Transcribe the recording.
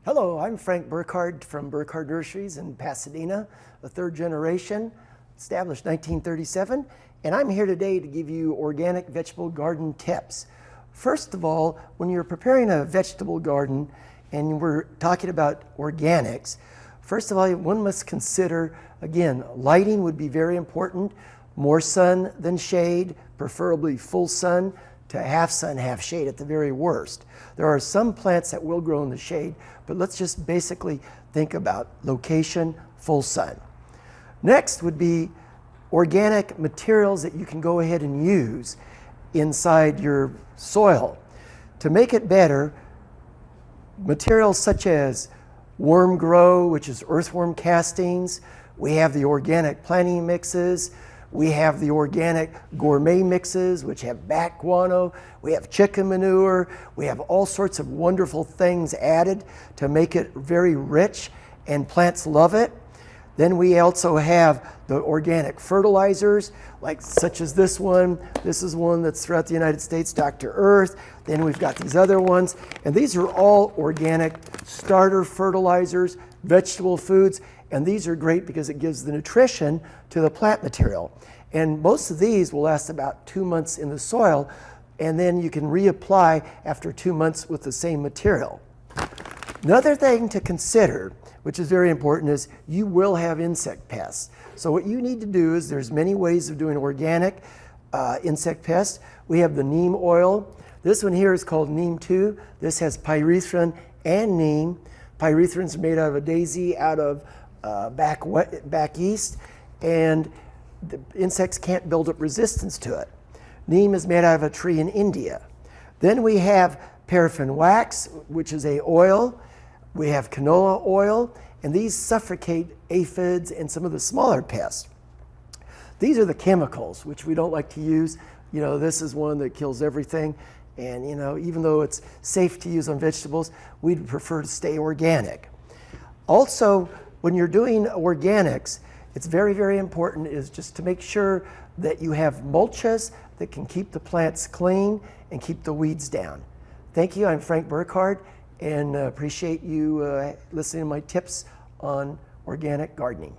Hello, I'm Frank Burkhardt from Burkhardt Nurseries in Pasadena, the third generation, established 1937, and I'm here today to give you organic vegetable garden tips. First of all, when you're preparing a vegetable garden and we're talking about organics, first of all, one must consider, again, lighting would be very important, more sun than shade, preferably full sun to half sun, half shade at the very worst. There are some plants that will grow in the shade, but let's just basically think about location, full sun. Next would be organic materials that you can go ahead and use inside your soil. To make it better, materials such as Worm-Gro, which is earthworm castings, we have the organic planting mixes, we have the organic gourmet mixes, which have bat guano. We have chicken manure. We have all sorts of wonderful things added to make it very rich, and plants love it. Then we also have the organic fertilizers, like such as this one. This is one that's throughout the United States, Dr. Earth. Then we've got these other ones, and these are all organic starter fertilizers, vegetable foods. And these are great because it gives the nutrition to the plant material. And most of these will last about 2 months in the soil, and then you can reapply after 2 months with the same material. Another thing to consider, which is very important, is you will have insect pests. So what you need to do is, there's many ways of doing organic insect pests. We have the neem oil. This one here is called neem 2. This has pyrethrin and neem. Pyrethrin is made out of a daisy out of back east, and the insects can't build up resistance to it. Neem is made out of a tree in India. Then we have paraffin wax, which is a oil. We have canola oil, and these suffocate aphids and some of the smaller pests. These are the chemicals, which we don't like to use. You know, this is one that kills everything, and you know, even though it's safe to use on vegetables, we'd prefer to stay organic. Also, when you're doing organics, it's very, very important is just to make sure that you have mulches that can keep the plants clean and keep the weeds down. Thank you. I'm Frank Burkhardt, and appreciate you listening to my tips on organic gardening.